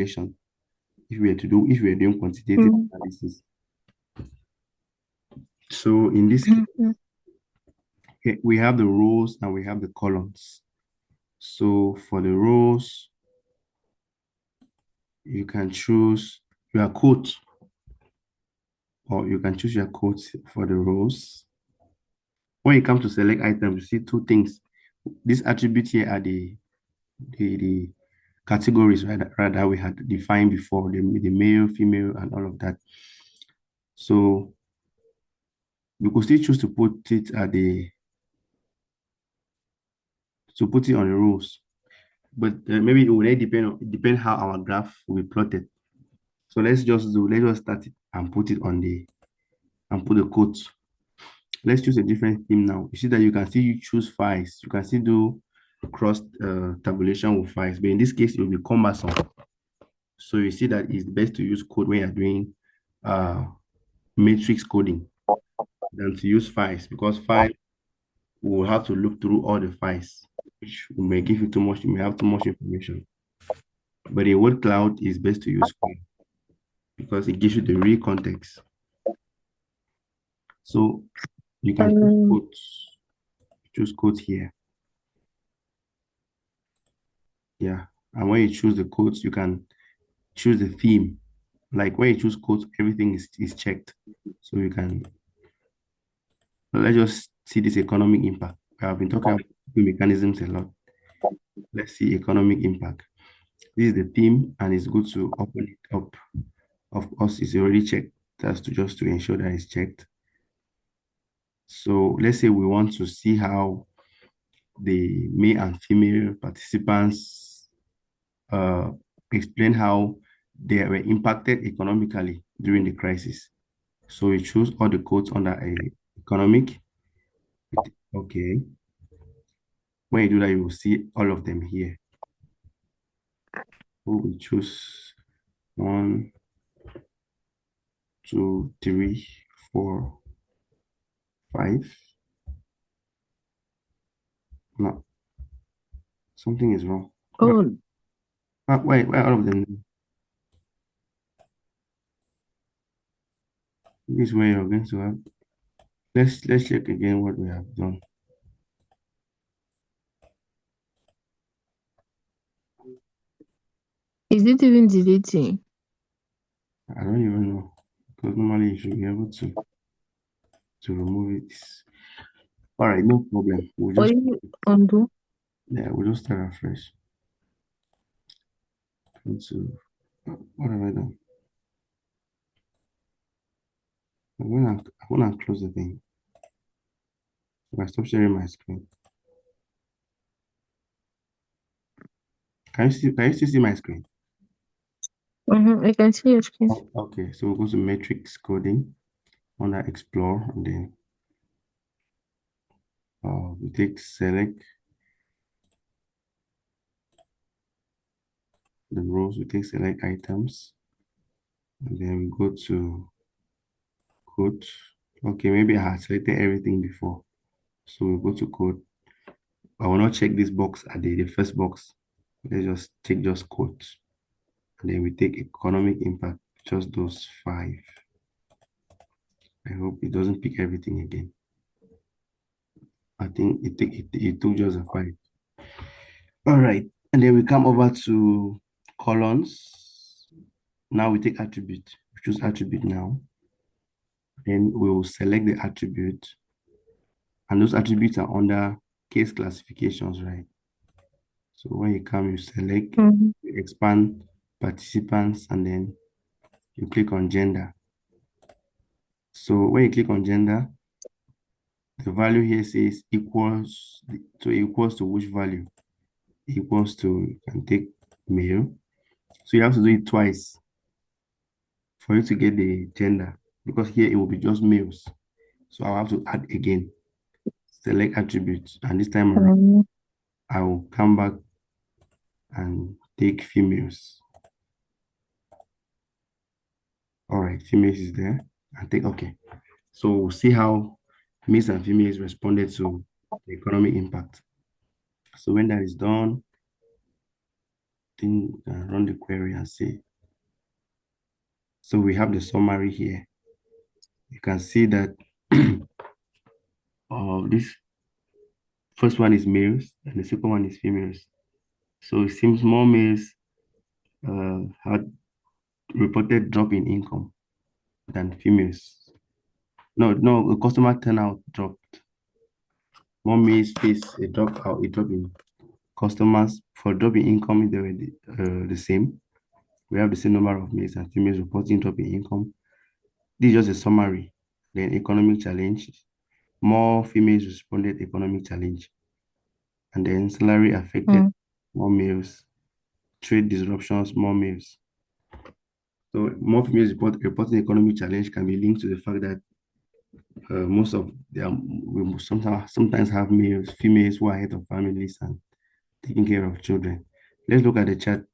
calculation if we were doing quantitative analysis. So in this case, we have the rows and we have the columns. So for the rows, you can choose your quote, or you can choose your quotes for the rows. When you come to select items, you see two things. These attributes here are the categories rather we had defined before, the male, female, and all of that. So we could still choose to put it at on the rows, but maybe it will depend how our graph will be plotted. So let's just start it and put it on and put the quotes. Let's choose a different theme now. You see that you can still choose files. You can still do cross tabulation with files, but in this case, it will be cumbersome. So you see that it's best to use code when you're doing matrix coding than to use files, because files will have to look through all the files, which may give you too much. You may have too much information. But a word cloud is best to use code because it gives you the real context. So you can choose quotes here. Yeah. And when you choose the quotes, you can choose the theme. Like when you choose quotes, everything is checked. So you can, let's just see this economic impact. I have been talking about mechanisms a lot. Let's see economic impact. This is the theme, and it's good to open it up. Of course, it's already checked. That's just to ensure that it's checked. So let's say we want to see how the male and female participants explain how they were impacted economically during the crisis. So we choose all the codes under economic. Okay. When you do that, you will see all of them here. So we choose 1, 2, 3, 4, 5. No, something is wrong. Oh, Why all of them? This is where you're going to have. Let's check again what we have done. is it even deleting? I don't even know, because normally you should be able to remove it. All right, no problem. We'll Or just you undo? we'll just start afresh. What have I done? I'm gonna close the thing. If I stop sharing my screen, can you still see my screen? I can see your screen. Okay, so we'll go to matrix coding under explore, and then we take select the rows, we take select items, and then we go to code. Okay, maybe I had selected everything before. So we go to code. I will not check this box at the first box. Let's just take just code. And then we take economic impact, just those 5. I hope it doesn't pick everything again. I think it took just a 5. All right. And then we come over to columns. Now we take attribute. We choose attribute now. Then we will select the attribute. And those attributes are under case classifications, right? So when you come, you select, you expand participants, and then you click on gender. So when you click on gender, the value here says equals to which value? Equals to, you can take male. So you have to do it twice for you to get the gender, because here it will be just males. So I'll have to add again, select attributes, and this time around, I will come back and take females. All right, females is there, and take okay. So we'll see how males and females responded to the economic impact. So when that is done, think run the query and see. So we have the summary here. You can see that this first one is males and the second one is females. So it seems more males had reported drop in income than females. No, no, the customer turnout dropped. More males face a drop in customers. For drop in income, they were the same. We have the same number of males and females reporting drop in income. This is just a summary. Then economic challenge. More females responded economic challenge. And then salary affected Mm. more males. Trade disruptions, more males. So more females reporting economic challenge can be linked to the fact that most of them we sometimes have females who are head of families and taking care of children. Let's look at the chart.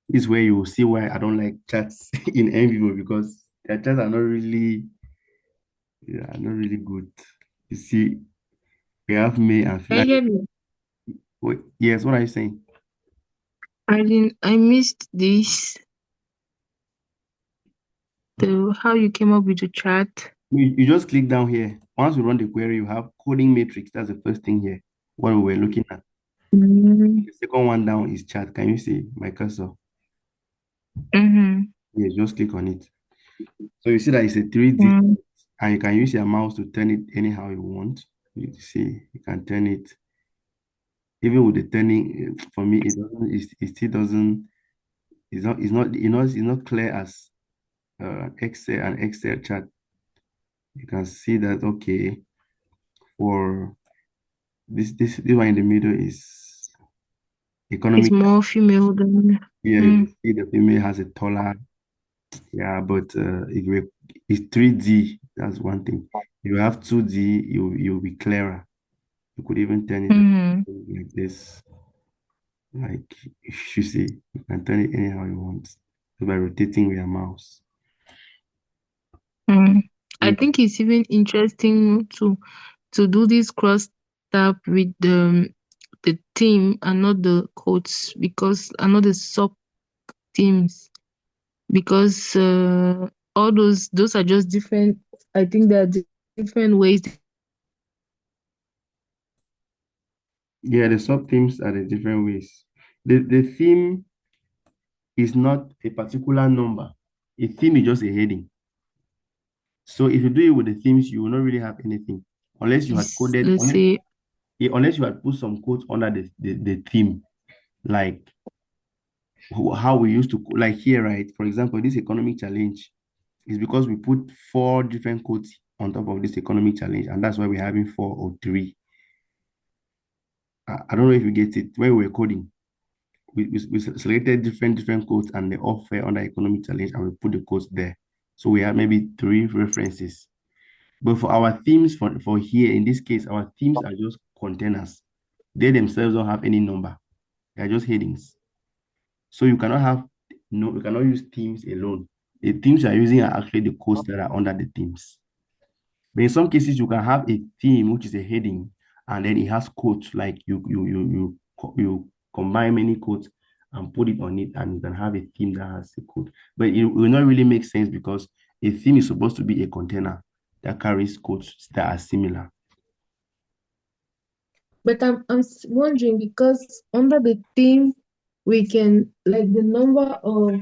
This is where you will see why I don't like charts in NVivo because their charts are not really, not really good. You see, we have male and Can you female. hear me? Wait, yes, what are you saying? I missed this. The how you came up with the chat. You just click down here. Once you run the query, you have coding matrix. That's the first thing here. What we were looking at. Mm. The second one down is chat. Can you see my cursor? Mm-hmm. Yes, just click on it. So you see that it's a 3D Mm. and you can use your mouse to turn it anyhow you want. You see, you can turn it. Even with the turning, for me, it still doesn't, it's not clear as Excel and Excel chart. You can see that, okay, for this one in the middle is It's economic. more female than. Yeah, you can Mm. see the female has a taller, yeah, but it's 3D. That's one thing. If you have 2D, you'll be clearer. You could even turn it Mm-hmm. like this. Like you see, you can turn it anyhow you want. Just by rotating with your mouse. Mm. I Mm. think it's even interesting to do this cross tab with the team and not the codes because and not the sub teams because all those are just different. I think there are different ways. Yeah, the sub themes are the different ways. The theme is not a particular number. A theme is just a heading. So if you do it with the themes, you will not really have anything unless you had Is coded, let's say unless you had put some codes under the theme, like how we used to like here, right? For example, this economic challenge is because we put four different codes on top of this economic challenge, and that's why we're having four or three. I don't know if you get it. When we were coding, we selected different codes and they all fell under economic challenge, and we put the codes there. So we have maybe three references. But for our themes, for here, in this case, our themes are just containers. They themselves don't have any number. They're just headings. So you cannot have no, you cannot use themes alone. The themes you are using are actually the codes that are under the themes. But in some cases, you can have a theme which is a heading, and then it has quotes like you combine many quotes and put it on it, and you can have a theme that has a quote. But it will not really make sense because a theme is supposed to be a container that carries quotes that are similar. but I'm wondering because under the theme we can like the number of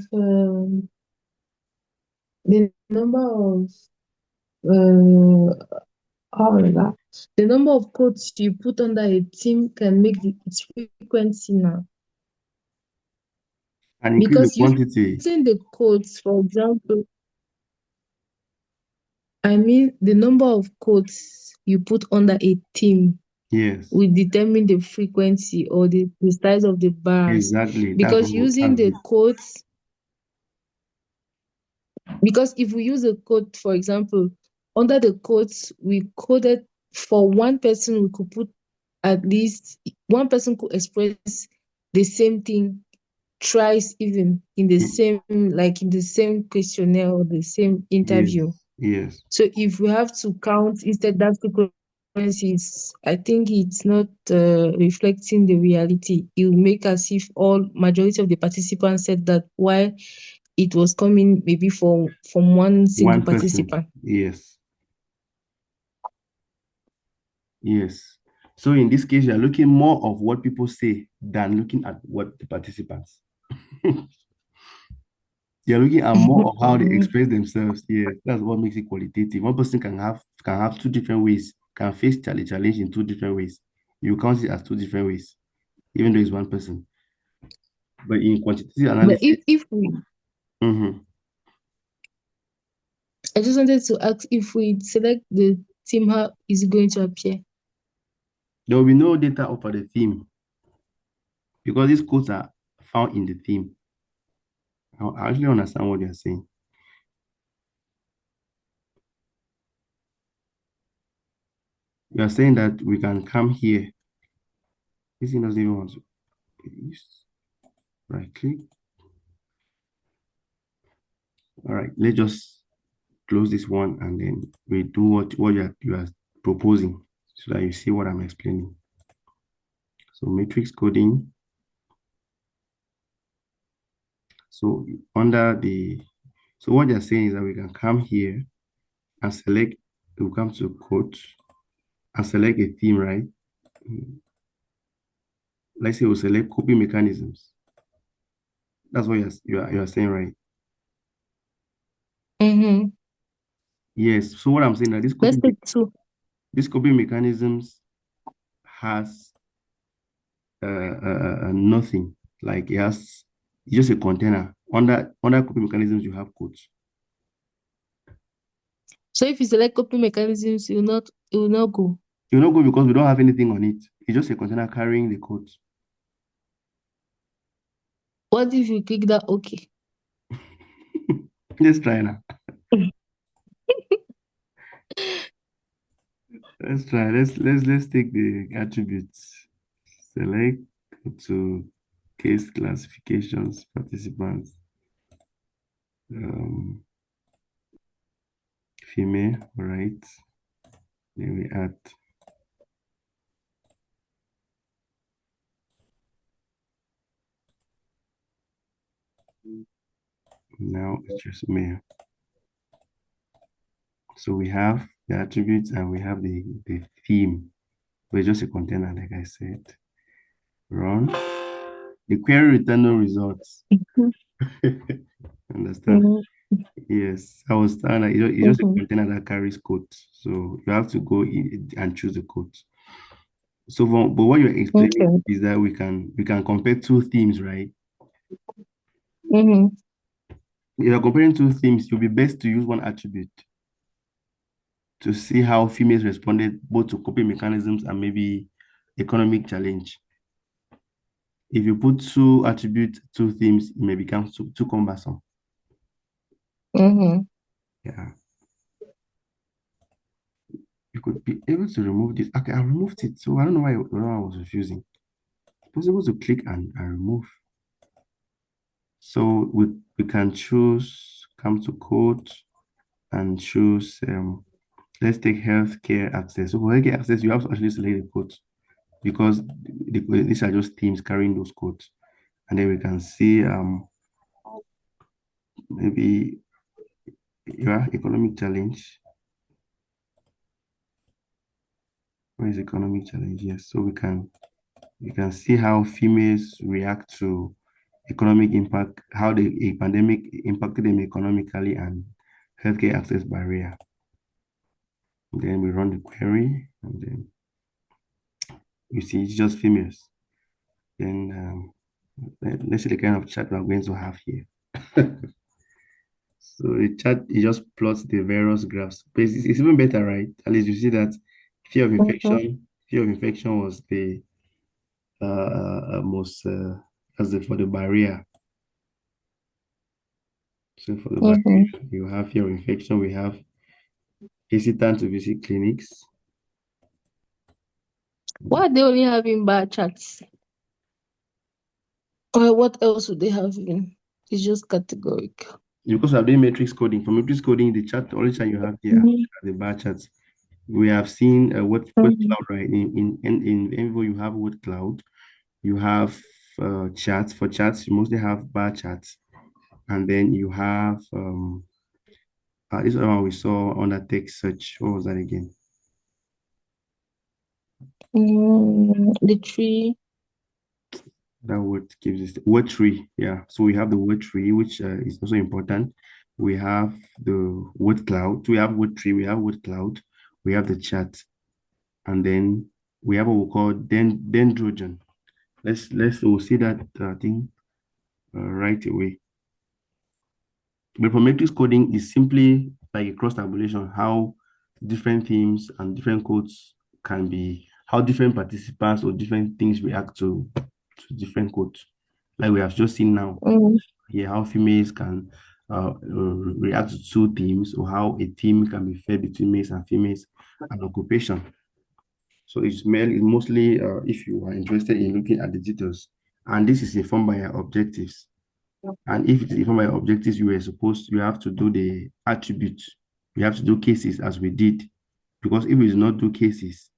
how is that? The number of quotes you put under a theme can make its frequency now. And increase the Because quantity. using the quotes, for example, I mean the number of quotes you put under a theme Yes, will determine the frequency or the size of the bars. exactly. Because using That's the it. quotes, because if we use a quote, for example, under the quotes we coded for one person, we could put at least one person could express the same thing twice even in the same like in the same questionnaire or the same Yes, interview. yes. So if we have to count instead that frequency is, I think it's not reflecting the reality. It will make as if all majority of the participants said that while it was coming maybe from one single One person. participant. Yes. Yes. So in this case, you are looking more of what people say than looking at what the participants. You're looking at more of how they express themselves. Yes, that's what makes it qualitative. One person can have two different ways, can face challenge in two different ways. You count it as two different ways, even though it's one person. But in quantitative But analysis, if we, mhm, I just wanted to ask, if we select the team, how is it going to appear? there will be no data for the theme because these codes are found in the theme. I actually understand what you're saying. You're saying that we can come here. This thing doesn't even want to use. Right click. All right, let's just close this one and then we do what you are proposing so that you see what I'm explaining. So matrix coding. So under the so what they're saying is that we can come here and select, we'll come to code and select a theme, right? Let's say we'll select copy mechanisms. That's what you are saying, right? Mm-hmm. Yes. So what I'm saying that Let's take two. this copy mechanisms has nothing. Like it has it's just a container. Under copy mechanisms, you have codes. So if you select copy mechanisms, it will not go. You not go because we don't have anything on it. It's just a container carrying the codes. What if you click that okay? Let's try now. Let's try. Let's take the attributes. Select, go to case classifications, participants, um, female, right? Then we add now it's just male. So we have the attributes and we have the theme. But it's just a container, like I said. Run. The query return no results. Understand? Mm-hmm. Yes, I was saying that it's just a Mm-hmm. container that carries code. So you have to go in and choose the code. So, but what you're explaining Okay. is that we can compare two themes, right? Mm-hmm. If you're comparing two themes, it'll be best to use one attribute to see how females responded both to coping mechanisms and maybe economic challenge. If you put two attributes, two themes, it may become too cumbersome. Mm-hmm. Yeah. You could be able to remove this. Okay, I removed it. So I don't know why I was refusing. It's possible to click and remove. So we can choose, come to code and choose, let's take healthcare access. So for healthcare access, you have to actually select the code because these are just teams carrying those codes. And then we can see maybe yeah, economic challenge. Where is economic challenge? Yes. So we can see how females react to economic impact, how the a pandemic impacted them economically and healthcare access barrier. Then we run the query and then you see it's just females. Then let's see the kind of chart we're going to have here. So the chart, it just plots the various graphs. But it's even better, right? At least you see that fear of Mm-hmm. infection, fear of infection was the most as the for the barrier. So for the Mm-hmm. barrier, you have fear of infection. We have hesitant to visit clinics. Why are they only having bar charts? Or what else would they have in? It's just categorical. Because we are doing matrix coding. For matrix coding, the only chart you have here are Mhm. the bar charts. We have seen word Mhm. cloud, right? In NVivo, you have word cloud. You have chats. For chats, you mostly have bar chats, and then you have this one we saw under text search. What was that again? The tree. That word gives us word tree. Yeah. So we have the word tree, which is also important. We have the word cloud. We have word tree. We have word cloud. We have the chat, and then we have what we call dendrogen. We'll see that thing right away. But for matrix coding is simply like a cross tabulation, how different themes and different codes can be, how different participants or different things react to different codes. Like we have just seen now Mm-hmm. here, how females can react to two themes, or how a theme can be fed between males and females and occupation. So it's mostly if you are interested in looking at the details, and this is informed by your objectives. And if it is informed by your objectives, you have to do the attributes. You have to do cases as we did. Because if we do not do cases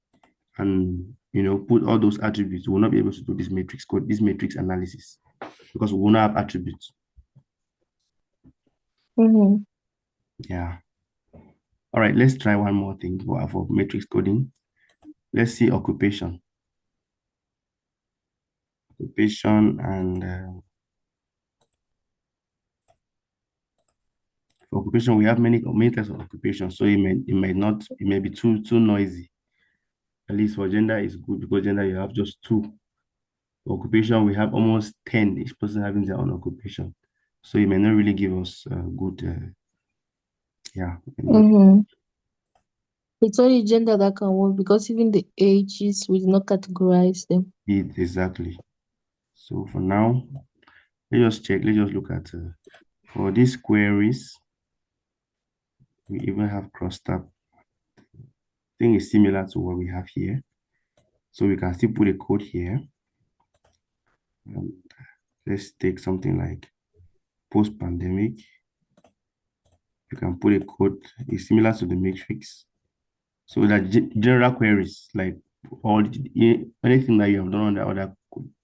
and put all those attributes, we will not be able to do this matrix code, this matrix analysis, because we will not have attributes. Mm-hmm. Yeah. All right, let's try one more thing for matrix coding. Let's see occupation. Occupation and for occupation, we have many types of occupation. So it may be too noisy. At least for gender is good because gender you have just two. Occupation, we have almost 10, each person having their own occupation. So it may not really give us good, yeah, Mm-hmm. It's only gender that can work because even the ages we did not categorize them. exactly. So for now, let's just look at, for these queries, we even have crosstab. Thing is similar to what we have here. So we can still put a code here. Um, let's take something like post-pandemic. You can put a code, it's similar to the matrix. So that general queries, like anything that you have done on the other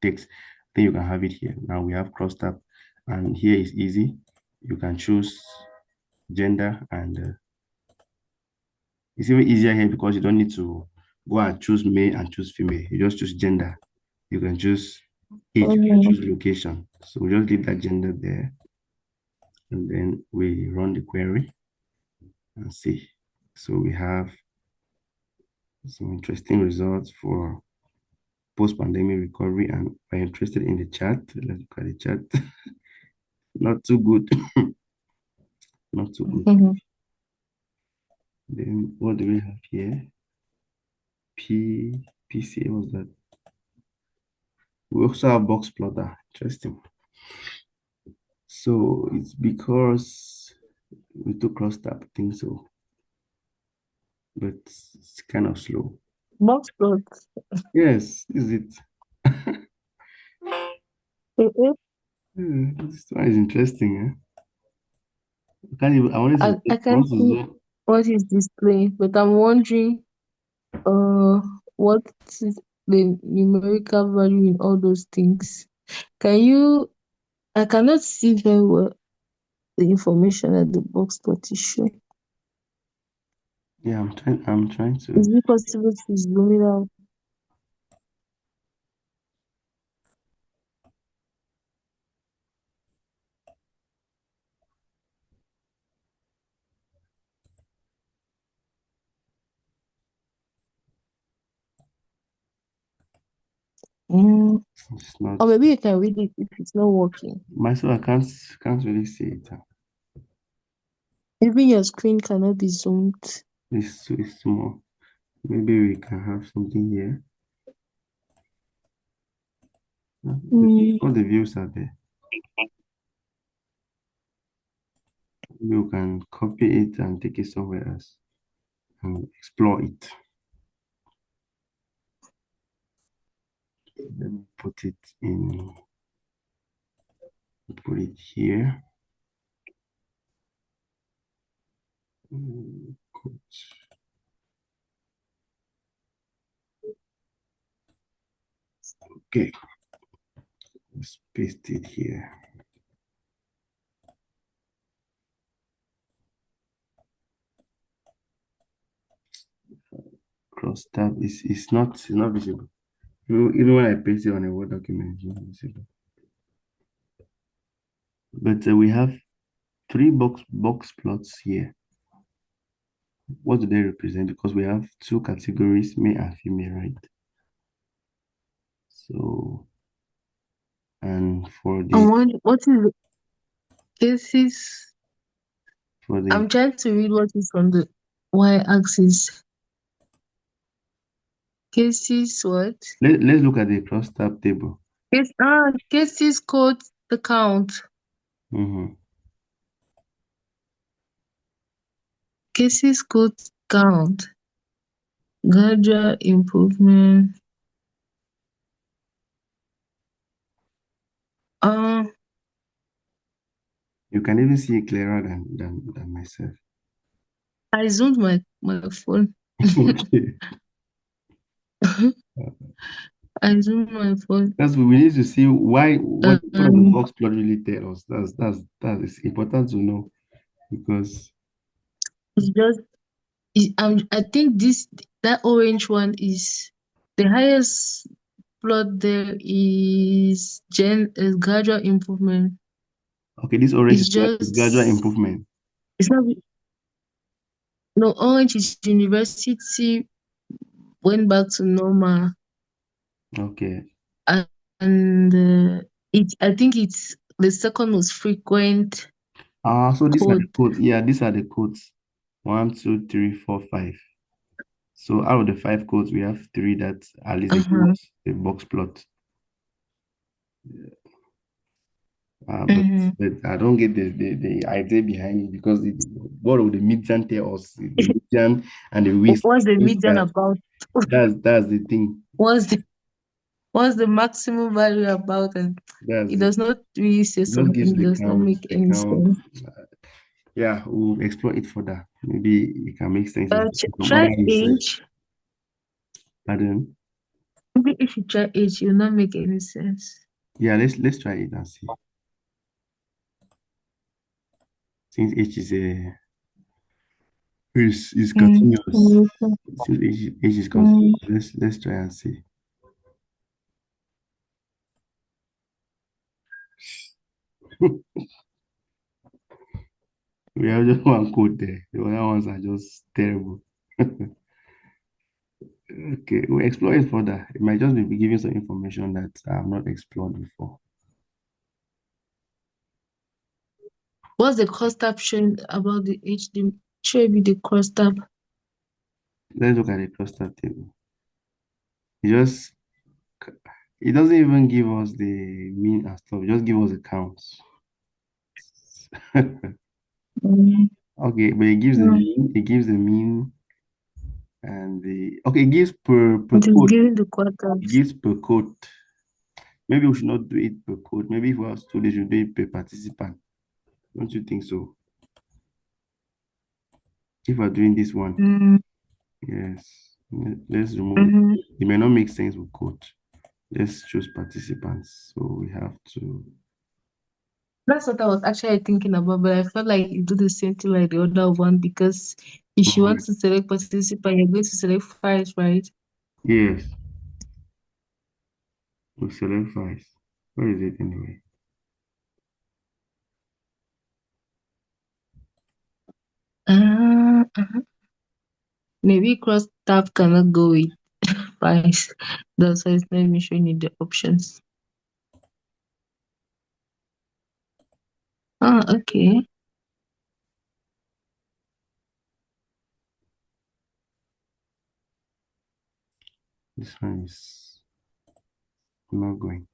text, then you can have it here. Now we have crosstab, and here is easy. You can choose gender, and it's even easier here because you don't need to go and choose male and choose female. You just choose gender. You can choose age, you can Mm-hmm. choose location. So we just leave that gender there, and then we run the query and see. So we have some interesting results for post-pandemic recovery, and are interested in the chat. Let's look at the chat. Not too good. Not too good. Mm-hmm. Then what do we have here? PCA was that? We also have box plotter. Interesting. So it's because we took cross tab, I think so, but it's kind of slow. Box plots. Yes, is it? Mm-hmm. This one is interesting. I can't even. I wanted to. I I can't want to see zoom. what is displaying, but I'm wondering what is the numerical value in all those things. Can you I cannot see very well the information at the box plot is showing. Yeah, I'm trying. I'm trying to. Is it possible to zoom it out? Mm. It's not. Or maybe you can read it if it's not working. Myself, I can't really see it. Maybe your screen cannot be zoomed. It's small. Maybe we can have something here. Mm. All the views are there. You can copy it and take it somewhere else and explore it. Let me put it here. Good. Okay, let's paste it here. Cross tab is not visible. Even when I paste it on a Word document, it's not visible. But we have three box plots here. What do they represent? Because we have two categories, male and female, right? So, and for And the what is the cases? for the I'm trying to read what is on the y-axis. Cases what? let's look at the cross tab table. Cases code the count. Mm-hmm. Cases code count. Gradual improvement. Uh, You can even see it clearer than myself. I zoomed my phone. Okay. I zoomed my phone. That's we need to see why what does the Um, box plot really tell us? That is important to know because it's just I think that orange one is the highest plot there is gradual improvement. okay, this orange It's is gradual just improvement. it's not no orange is university went back to normal Okay. and, it I think it's the second most frequent So these are the code. codes. Yeah, these are the codes. One, two, three, four, five. So out of the five codes, we have three that at least they give Uh-huh. us a box plot. But Mm-hmm. I don't get the idea behind it because what would the median tell us? The median and the width. What's the Means median that about? that's the thing. What's the what's the maximum value about? And That's it it. does not really say It just gives something. It the does not count. make The any count. sense. Yeah, we'll explore it further. Maybe it can make sense in some other Try research. age. Pardon? Maybe if you try age, it will not make any sense. Yeah, let's try it and see. Since H is continuous. Okay. Since H is Mm, continuous, let's try and see. We have just one code there. The other ones are just terrible. Okay, we'll explore it further. It might just be giving some information that I have not explored before. what's the cost tab showing about the HD? Show me the cost tab. Let's look at the cluster table. It just it doesn't even give us the mean and stuff. It just give us the counts. Mm, Okay, but it gives the mm. mean. It gives the mean and the okay. It gives per It is code. giving the It quarters. gives per code. Maybe we should not do it per code. Maybe if we are to, they should do it per participant. Don't you think so? If we're doing this one, Mm, yes. Let's remove it. mm-hmm. It may not make sense with code. Let's choose participants. So we have to. That's what I was actually thinking about, but I felt like you do the same thing like the other one because if you want Mhm. to select participant, you're going to select files, right? Yes, we select files. Where is it anyway? Uh-huh. Maybe cross tab cannot go with files. That's why it's not even showing you the options. Ah, okay. This one is not going.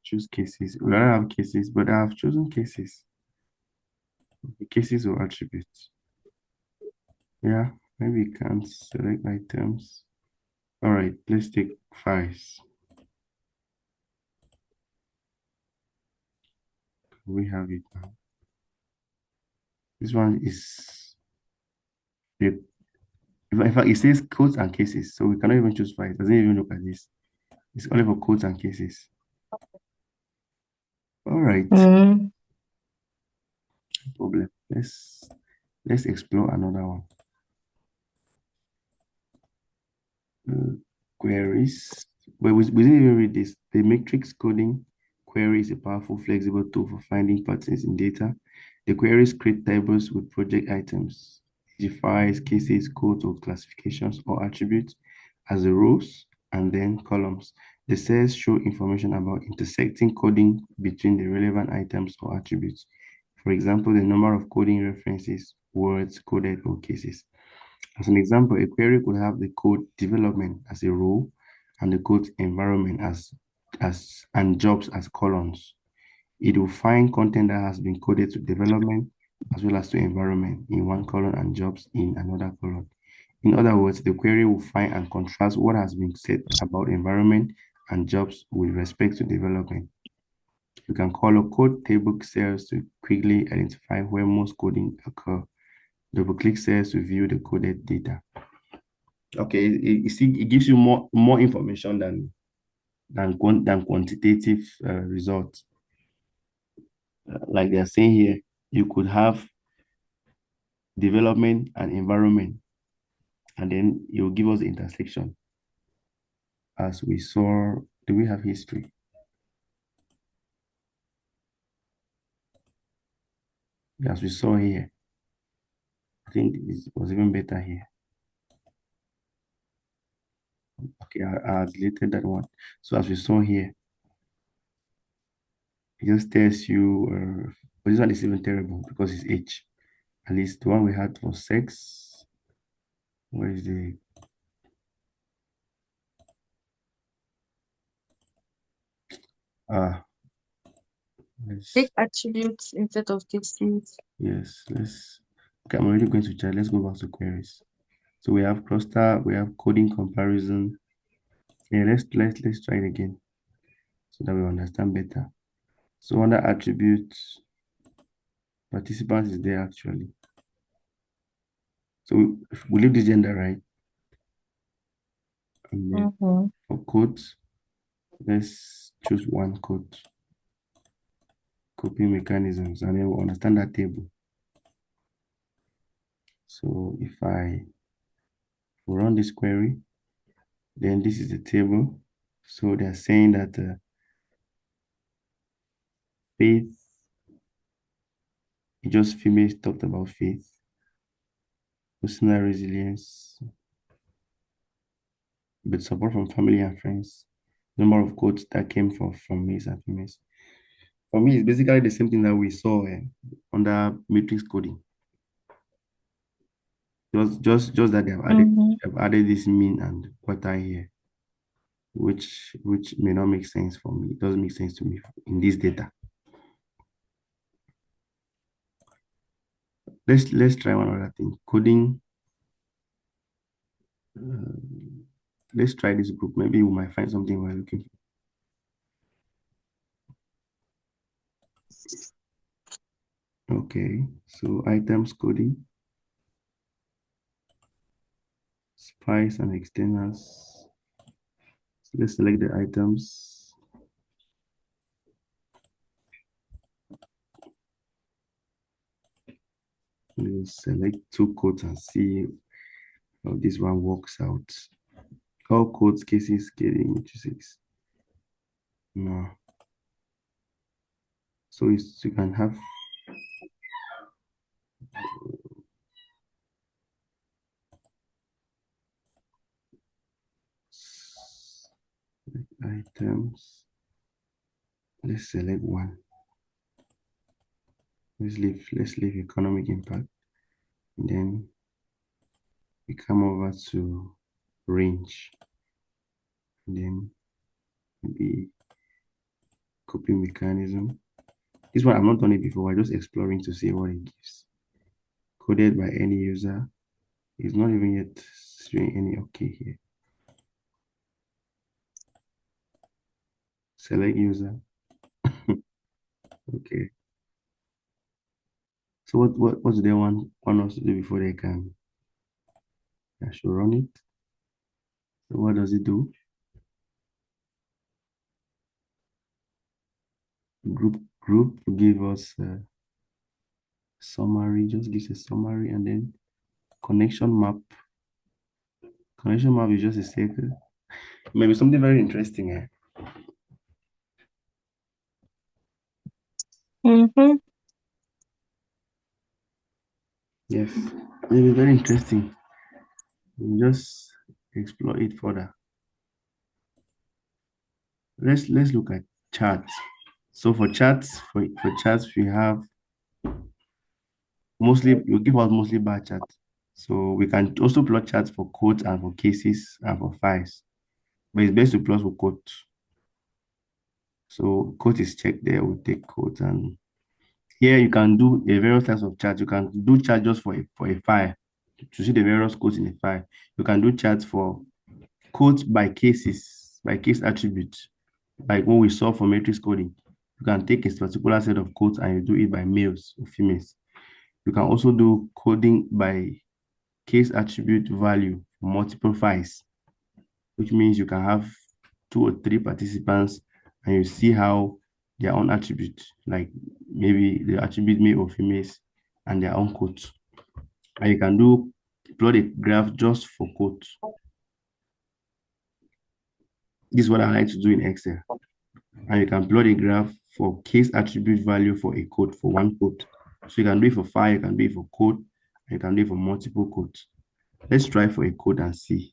Choose cases. We don't have cases, but I have chosen cases. The cases or attributes. Yeah, maybe we can't select items. All right, let's take files. We have it now. This one is the in fact it says codes and cases, so we cannot even choose files. It doesn't even look at this. It's only for codes and cases. All right, Mm. no problem. Let's explore another one. Uh, Queries. But we didn't even read this. The matrix coding query is a powerful, flexible tool for finding patterns in data. The queries create tables with project items, e.g. files, cases, codes, or classifications or attributes as the rows and then columns. The cells show information about intersecting coding between the relevant items or attributes. For example, the number of coding references, words coded, or cases. As an example, a query could have the code development as a row and the code environment as and jobs as columns. It will find content that has been coded to development as well as to environment in one column and jobs in another column. In other words, the query will find and contrast what has been said about environment and jobs with respect to development. You can call a code table cells to quickly identify where most coding occur. Double-click cells to view the coded data. Okay, it gives you more information than quantitative results. Like they are saying here, you could have development and environment, and then it will give us the intersection. As we saw, do we have history? As we saw here, I think it was even better here. Okay, I deleted that one. So as we saw here, it just tells you, but this one is even terrible because it's age. At least the one we had for sex. Where is the ah? Take Let's attributes instead of cases. yes, let's okay. I'm already going to chat. Let's go back to queries. So we have cluster, we have coding comparison. Yeah, let's try it again so that we understand better. So under attributes, participants is there actually. So we leave the gender right, and then Mm-hmm. for codes, let's choose one code, copy mechanisms, and then we'll understand that table. So if I run this query, then this is the table. So they're saying that faith, just females talked about faith, personal resilience, but support from family and friends. Number of quotes that came from males and females. For me, it's basically the same thing that we saw under matrix coding. Just that Mm-hmm. they've added this mean and quarter here, which may not make sense for me. It doesn't make sense to me in this data. Let's try one other thing. Coding. Uh, let's try this group. Maybe we might find something we're looking for. Okay, so items coding, spice and externals. So let's select the items. We'll select two codes and see how this one works out. All codes cases getting into six. No. So you can have items. Let's select one. Let's leave economic impact. And then we come over to range. And then maybe copy mechanism. This one I've not done it before. I'm just exploring to see what it gives. Coded by any user. It's not even yet showing any okay here. Select user. Okay. So what do they want us to do before they can I should run it? So what does it do? Group will give us a summary, just gives a summary, and then connection map. Connection map is just a circle. Maybe something very interesting. Mm-hmm. Yes, maybe very interesting. We'll just explore it further. Let's look at charts. So for charts we have mostly you give us mostly bar charts. So we can also plot charts for codes and for cases and for files. But it's best to plot for codes. So code is checked there. We take codes, and here you can do a various types of charts. You can do chart just for a file to see the various codes in a file. You can do charts for codes by cases, by case attributes, like what we saw for matrix coding. You can take a particular set of codes and you do it by males or females. You can also do coding by case attribute value for multiple files, which means you can have two or three participants and you see how their own attributes, like maybe the attribute male or females and their own codes. And you can do plot a graph just for codes. This is what I like to do in Excel. And you can plot a graph for case attribute value for a code, for one code. So you can do it for file, you can do it for code, and you can do it for multiple codes. Let's try for a code and see.